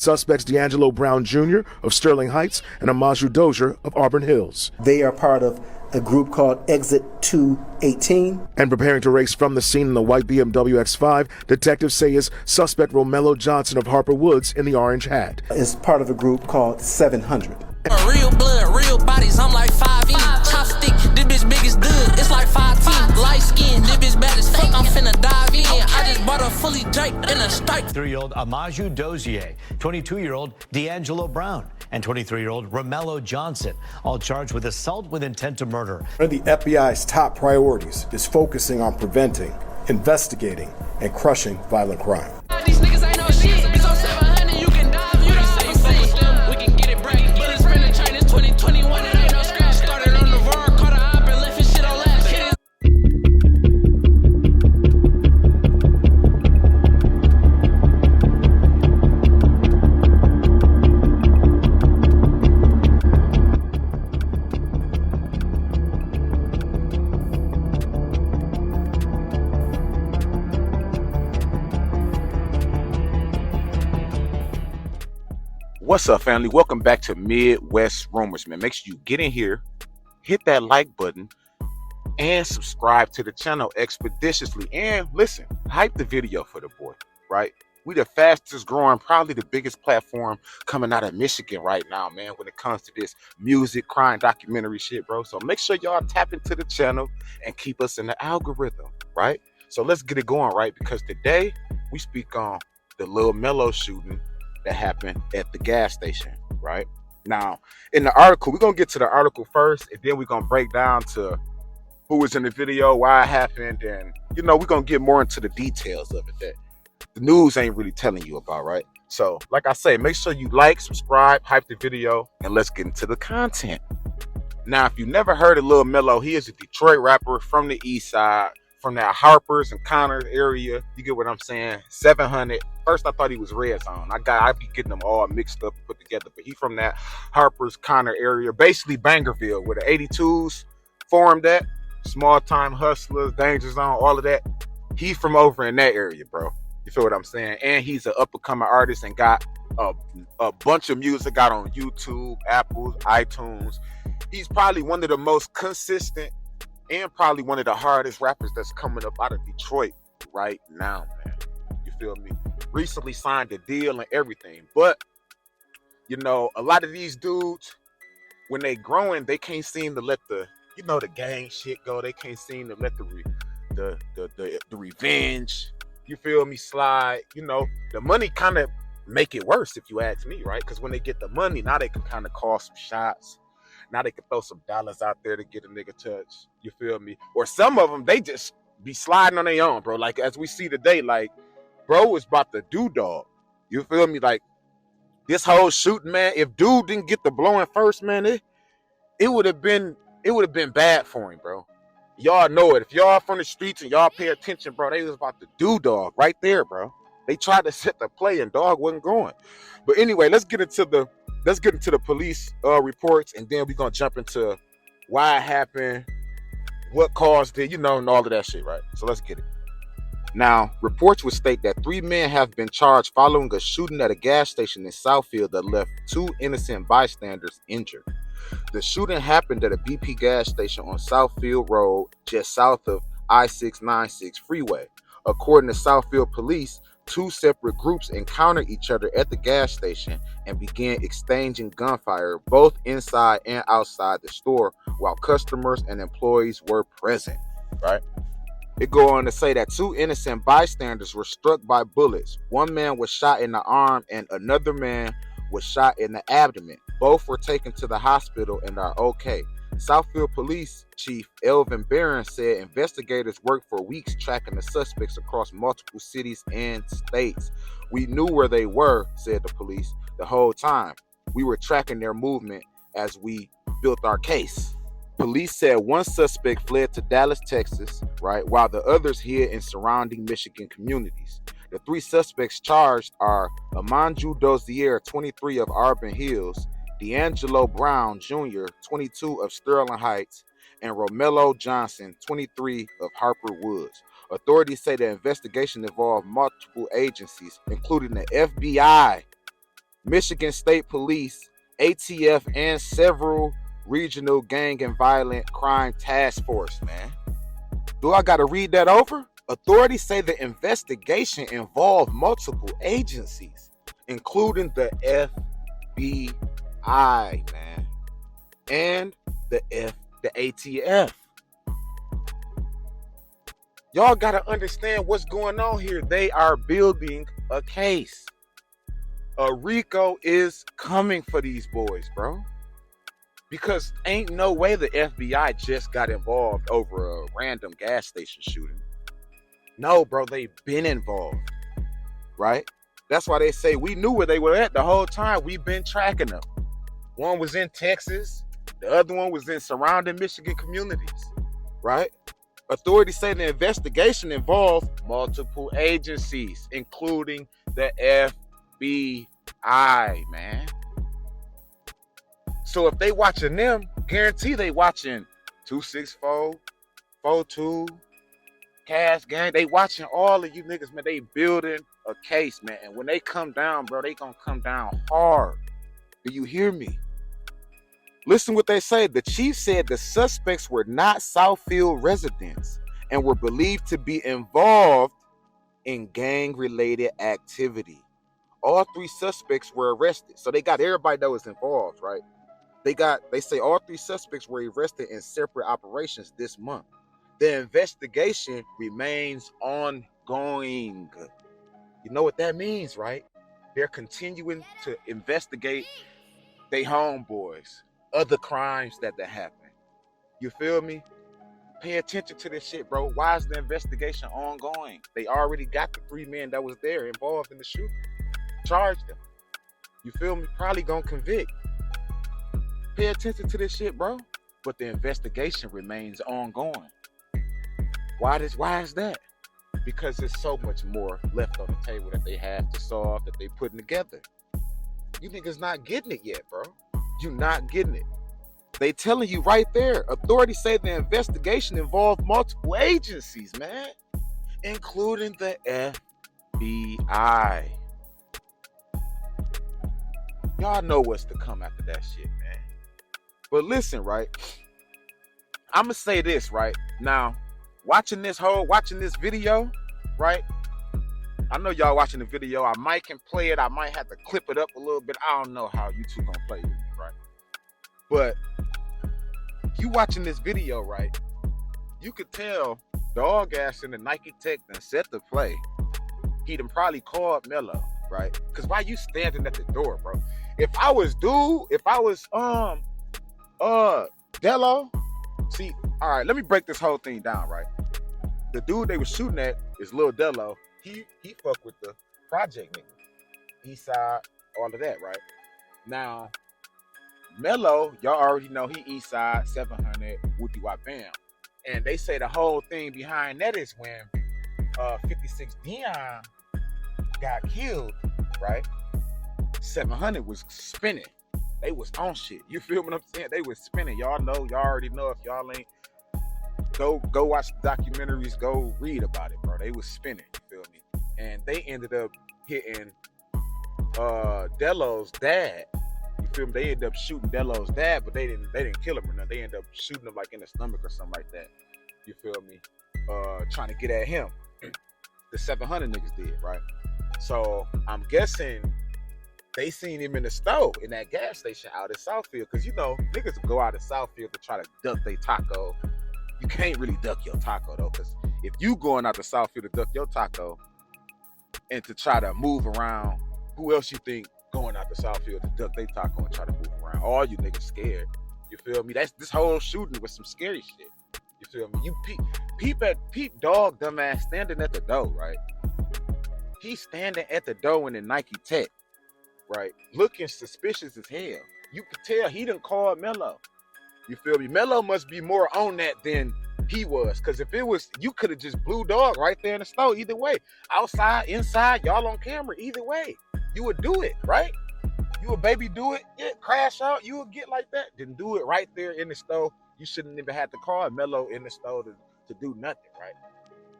Suspects D'Angelo Brown Jr. of Sterling Heights and Amaju Dozier of Auburn Hills. They are part of a group called Exit 218. And preparing to race from the scene in the white BMW X5, detectives say is suspect Mello Johnson of Harper Woods in the orange hat. Is part of a group called 700. Real blood, real bodies, I'm like 5'E. Chopstick, this bitch big as good, it's like 5'10. Light skin, this bitch bad as fuck, I'm finna dive in. I just bought a fully draped in a stripe. 3-year-old Amaju Dozier, 22-year-old D'Angelo Brown, and 23-year-old Mello Johnson, all charged with assault with intent to murder. One of the FBI's top priorities is focusing on preventing, investigating, and crushing violent crime. These niggas ain't no shit. It's on 700, you can dive, you can say slim, we can get it break. But it's friend of China's 2021, it ain't no scratch. Started on the VAR, caught a hop and left his shit on last. What's up, family? Welcome back to Midwest Rumors, man. Make sure you get in here, hit that like button, and subscribe to the channel expeditiously. And listen, hype the video for the boy, right? We the fastest growing, probably the biggest platform coming out of Michigan right now, man, when it comes to this music, crime, documentary shit, bro. So make sure y'all tap into the channel and keep us in the algorithm, right? So let's get it going, right? Because today we speak on the Lil Mello shooting that happened at the gas station, right? Now, in the article, we're gonna get to the article first, and then we're gonna break down to who was in the video, why it happened, and we're gonna get more into the details of it that the news ain't really telling you about, right? So, like I say, make sure you like, subscribe, hype the video, and let's get into the content. Now, if you never heard of Lil Mello, he is a Detroit rapper from the east side, from that Harper's and Connors area. You get what I'm saying? 700. First, I thought he was Red Zone. I be getting them all mixed up and put together. But he from that Harper's, Connor area, basically Bangerville, where the 82s formed at. Small time hustlers, danger zone, all of that. He from over in that area, bro. You feel what I'm saying? And he's an up-and-coming artist and got a bunch of music out on YouTube, Apple, iTunes. He's probably one of the most consistent and probably one of the hardest rappers that's coming up out of Detroit right now, man. You feel me? Recently signed a deal and everything. But, a lot of these dudes, when they growing, they can't seem to let the gang shit go. They can't seem to let the revenge, you feel me, slide. The money kind of make it worse, if you ask me, right? Because when they get the money, now they can kind of call some shots. Now they can throw some dollars out there to get a nigga touch. You feel me? Or some of them, they just be sliding on their own, bro. Like, as we see today, like, bro is about to do dog. You feel me? Like, this whole shooting, man, if dude didn't get the blowing first, man, it would have been bad for him, bro. Y'all know it. If y'all from the streets and y'all pay attention, bro, they was about to do dog right there, bro. They tried to set the play and dog wasn't going. But anyway, let's get into the police reports, and then we're gonna jump into why it happened, what caused it, and all of that shit, right? So let's get it. Now, reports would state that 3 men have been charged following a shooting at a gas station in Southfield that left 2 innocent bystanders injured. The shooting happened at a BP gas station on Southfield Road, just south of I-696 freeway. According to Southfield police, 2 separate groups encountered each other at the gas station and began exchanging gunfire both inside and outside the store while customers and employees were present, right? It go on to say that 2 innocent bystanders were struck by bullets. 1 man was shot in the arm and another man was shot in the abdomen. Both were taken to the hospital and are okay. Southfield Police Chief Elvin Barron said investigators worked for weeks tracking the suspects across multiple cities and states. We knew where they were, said the police, the whole time. We were tracking their movement as we built our case. Police said 1 suspect fled to Dallas, Texas, right, while the others hid in surrounding Michigan communities. The 3 suspects charged are Amaju Dozier, 23 of Auburn Hills, D'Angelo Brown Jr., 22 of Sterling Heights, and Mello Johnson, 23 of Harper Woods. Authorities say the investigation involved multiple agencies, including the FBI, Michigan State Police, ATF, and several regional gang and violent crime task force, man. Do I got to read that over? Authorities say the investigation involved multiple agencies, including the FBI, man, and the ATF. Y'all got to understand what's going on here. They are building a case. A RICO is coming for these boys, bro. Because ain't no way the FBI just got involved over a random gas station shooting. No, bro, they've been involved, right? That's why they say we knew where they were at the whole time. We've been tracking them. One was in Texas. The other one was in surrounding Michigan communities, right? Authorities say the investigation involved multiple agencies, including the FBI, man. So if they watching them, guarantee they watching 264, 42, Cash Gang. They watching all of you niggas, man. They building a case, man. And when they come down, bro, they gonna come down hard. Do you hear me? Listen what they say. The chief said the suspects were not Southfield residents and were believed to be involved in gang-related activity. All three suspects were arrested. So they got everybody that was involved, right? They say all three suspects were arrested in separate operations this month. The investigation remains ongoing. You know what that means, right? They're continuing to investigate they homeboys, other crimes that happen. You feel me? Pay attention to this shit, bro. Why is the investigation ongoing? They already got the 3 men that was there involved in the shooting. Charged them. You feel me? Probably gonna convict. Pay attention to this shit, bro. But the investigation remains ongoing. Why is that? Because there's so much more left on the table that they have to solve, that they putting together. You niggas not getting it yet, bro. You not getting it. They telling you right there. Authorities say the investigation involved multiple agencies, man, including the FBI. Y'all know what's to come after that shit, man. But listen, right? I'm gonna say this, right? Now, watching this video, right? I know y'all watching the video. I might can play it. I might have to clip it up a little bit. I don't know how YouTube gonna play it, right? But you watching this video, right? You could tell Dog Ass in the Nike Tech done set the play. He done probably called Mello, right? Because why you standing at the door, bro? If I was Dello, see, all right, let me break this whole thing down, right? The dude they was shooting at is Lil Dello. He fuck with the project nigga. Eastside, all of that, right? Now, Mello, y'all already know he Eastside, 700, whoopie wop bam. And they say the whole thing behind that is when 56 Dion got killed, right? 700 was spinning. They was on shit. You feel what I'm saying? They was spinning. Y'all know, y'all already know. If y'all ain't, go watch the documentaries, go read about it, bro. They was spinning, you feel me? And they ended up hitting Dello's dad. You feel me? They ended up shooting Dello's dad, but they didn't kill him or nothing. They ended up shooting him like in the stomach or something like that. You feel me? Trying to get at him. The 700 niggas did, right? So I'm guessing they seen him in the store in that gas station out in Southfield. Cause you know, niggas go out in Southfield to try to duck their taco. You can't really duck your taco though, cause if you going out to Southfield to duck your taco and to try to move around, who else you think going out to Southfield to duck their taco and try to move around? All you niggas scared. You feel me? That's this whole shooting was some scary shit. You feel me? You peep dog dumbass standing at the door, right? He's standing at the door in the Nike Tech, right? Looking suspicious as hell. You could tell he done called Mello. You feel me? Mello must be more on that than he was. Because if it was, you could have just blew dog right there in the store. Either way. Outside, inside, y'all on camera. Either way. You would do it, right? You would baby do it. Yeah, crash out. You would get like that. Then do it right there in the store. You shouldn't even have to call Mello in the store to do nothing, right?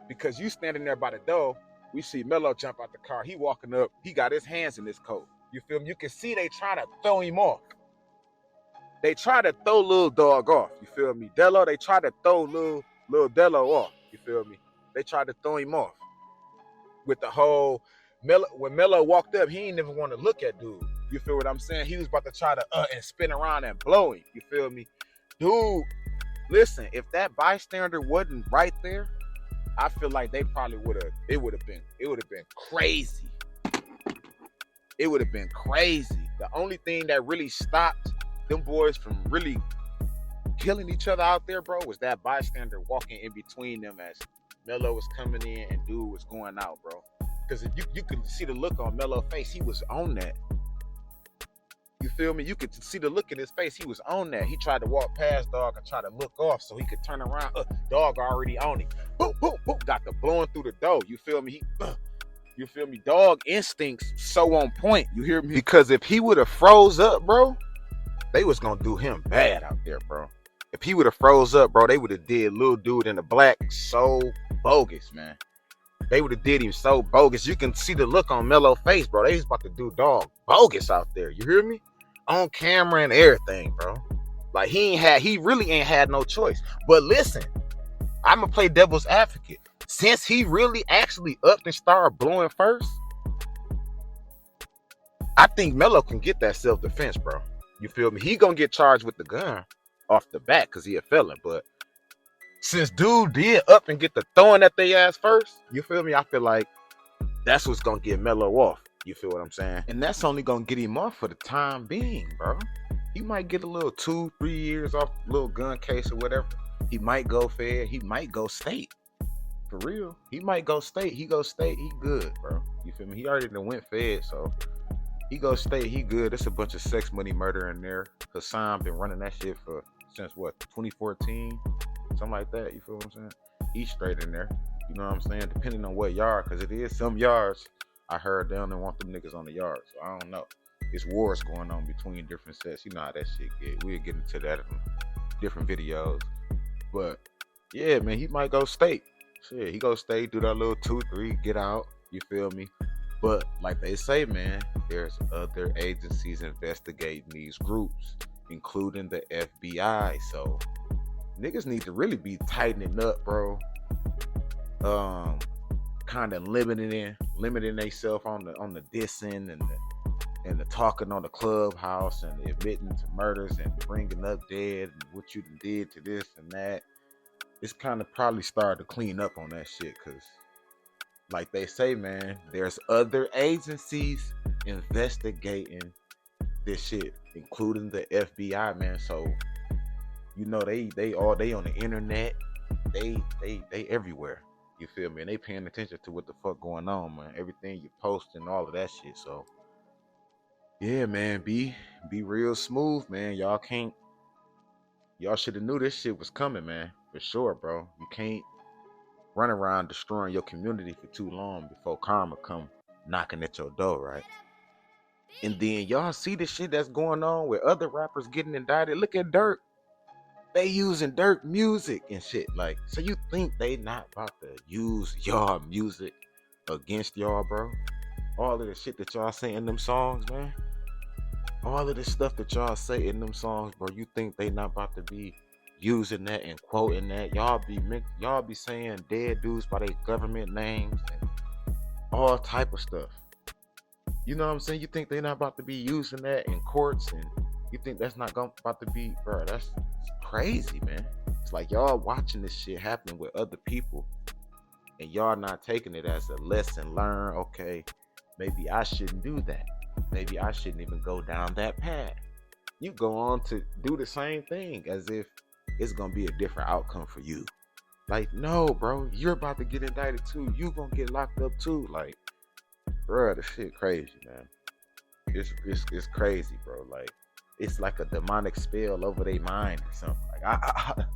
Because you standing there by the door, we see Mello jump out the car. He walking up. He got his hands in his coat. You feel me? You can see they try to throw him off. They try to throw Lil Dog off. You feel me? Dello, they try to throw Lil Dello off. You feel me? They tried to throw him off. With the whole Mello, when Mello walked up, he ain't even want to look at dude. You feel what I'm saying? He was about to try to and spin around and blow him. You feel me? Dude, listen, if that bystander wasn't right there, I feel like they probably it would have been crazy. It would have been crazy. The only thing that really stopped them boys from really killing each other out there, bro, was that bystander walking in between them as Mello was coming in and dude was going out, bro. Because you could see the look on Mello's face. He was on that. You feel me? You could see the look in his face. He was on that. He tried to walk past Dog and try to look off so he could turn around. Dog already on him. Boop, boop, boop. Got the blowing through the door. You feel me? You feel me? Dog instincts so on point. You hear me? Because if he would have froze up, bro, they was going to do him bad out there, bro. If he would have froze up, bro, they would have did little dude in the black so bogus, man. They would have did him so bogus. You can see the look on Mello's face, bro. They was about to do Dog bogus out there. You hear me? On camera and everything, bro. Like he really ain't had no choice. But listen, I'ma play devil's advocate. Since he really actually upped and started blowing first, I think Mello can get that self-defense, bro. You feel me? He gonna get charged with the gun off the bat because he a felon. But since dude did up and get the throwing at their ass first, you feel me? I feel like that's what's gonna get Mello off. You feel what I'm saying? And that's only gonna get him off for the time being, bro. He might get a little 2-3 years off a little gun case or whatever. He might go fed. He might go state. For real. He might go state. He go state. He good, bro. You feel me? He already done went fed, so he go state. He good. There's a bunch of sex money murder in there. Hassan been running that shit since what, 2014? Something like that. You feel what I'm saying? He's straight in there. You know what I'm saying? Depending on what yard, because it is some yards. I heard they don't want them niggas on the yard, so I don't know. It's wars going on between different sets. You know how that shit get. We'll get into that in different videos. But yeah, man, he might go state. Shit, he go state, do that little 2-3, get out. You feel me? But like they say, man, there's other agencies investigating these groups, including the FBI. So niggas need to really be tightening up, bro. Kind of limiting themselves on the dissing and the talking on the clubhouse and the admitting to murders and bringing up dead and what you did to this and that. It's kind of probably started to clean up on that shit, because like they say, man, there's other agencies investigating this shit, including the FBI, man. So you know they on the internet, they everywhere. You feel me? And they paying attention to what the fuck going on, man. Everything you post and all of that shit. So yeah, man, be real smooth, man. Y'all should have knew this shit was coming, man. For sure, bro. You can't run around destroying your community for too long before karma come knocking at your door, right? And then y'all see the shit that's going on with other rappers getting indicted. Look at Dirk. They using Dirk music and shit. Like, so you think they not about to use y'all music against y'all, bro? All of the shit that y'all say in them songs, man. All of the stuff that y'all say in them songs, bro. You think they not about to be using that and quoting that? Y'all be saying dead dudes by their government names and all type of stuff. You know what I'm saying? You think they not about to be using that in courts, and you think that's not about to be, bro? That's crazy, man. It's like y'all watching this shit happen with other people, and y'all not taking it as a lesson learned. Okay, maybe I shouldn't do that. Maybe I shouldn't even go down that path. You go on to do the same thing as if it's gonna be a different outcome for you. Like, no, bro, you're about to get indicted too. You gonna get locked up too. Like, bro, this shit crazy, man. It's crazy, bro. Like, it's like a demonic spell over their mind or something. Like,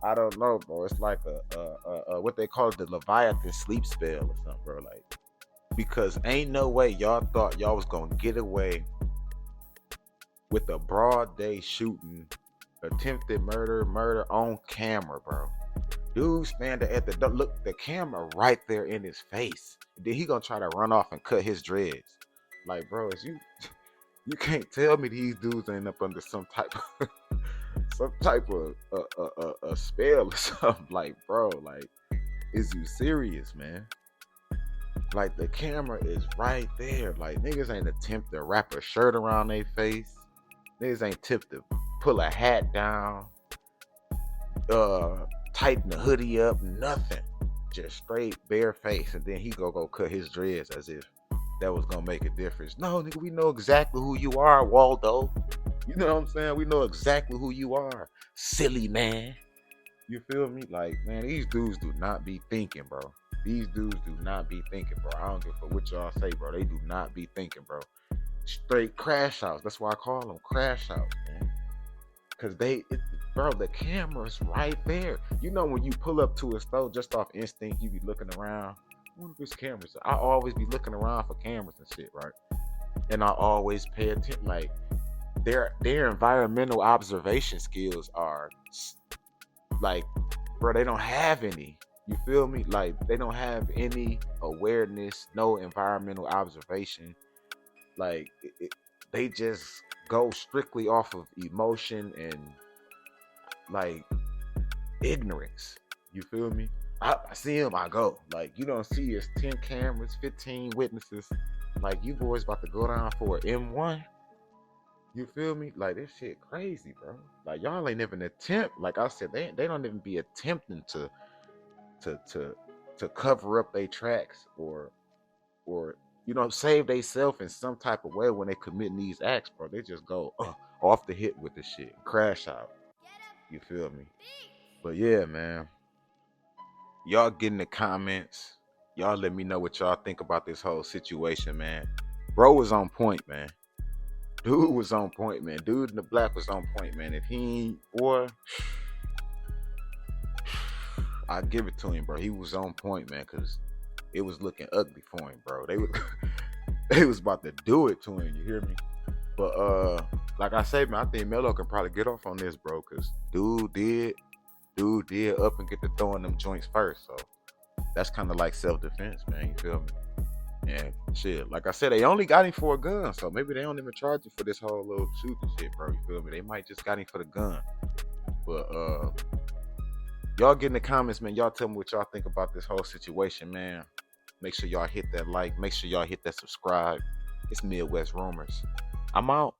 I don't know, bro. It's like a what they call the Leviathan sleep spell or something, bro. Like, because ain't no way y'all thought y'all was gonna get away with a broad day shooting, attempted murder on camera, bro. Dude standing at the door, look, the camera right there in his face. Then he gonna try to run off and cut his dreads. Like, bro, You can't tell me these dudes ain't up under some type of a spell or something. Like, bro, like, is you serious, man? Like, the camera is right there. Like, niggas ain't attempt to wrap a shirt around their face. Niggas ain't attempt to pull a hat down, tighten the hoodie up, nothing. Just straight bare face. And then he go cut his dreads as if that was gonna make a difference. No, nigga, we know exactly who you are, Waldo. You know what I'm saying? We know exactly who you are, silly man. You feel me? Like, man, these dudes do not be thinking, bro. These dudes do not be thinking, bro. I don't give a fuck what y'all say, bro. They do not be thinking, bro. Straight crash outs. That's why I call them crash outs, man. Cause bro, the camera's right there. You know, when you pull up to a store just off instinct, you be looking around. What if it's cameras? I always be looking around for cameras and shit, right? And I always pay attention. Like, their environmental observation skills are like, bro, they don't have any. You feel me? Like, they don't have any awareness, no environmental observation. Like, they just go strictly off of emotion and like ignorance. You feel me? I see him, I go. Like, you don't see it's 10 cameras, 15 witnesses. Like, you boys about to go down for an M1. You feel me? Like, this shit crazy, bro. Like, y'all ain't even attempt. Like I said, they don't even be attempting to cover up their tracks or you know, save theyself in some type of way when they committing these acts, bro. They just go off the hit with the shit, crash out. You feel me? But yeah, man. Y'all get in the comments. Y'all let me know what y'all think about this whole situation, man. Bro was on point, man. Dude was on point, man. Dude in the black was on point, man. If he ain't, boy, I give it to him, bro. He was on point, man, because it was looking ugly for him, bro. They was about to do it to him, you hear me? But like I say, man, I think Mello can probably get off on this, bro, because dude did up and get to throwing them joints first. So that's kind of like self-defense, man. You feel me? And shit, like I said, they only got him for a gun, so maybe they don't even charge you for this whole little shooting shit, bro. You feel me? They might just got him for the gun. But y'all get in the comments, man. Y'all tell me what y'all think about this whole situation, man. Make sure y'all hit that like. Make sure y'all hit that subscribe. It's Midwest Rumors. I'm out.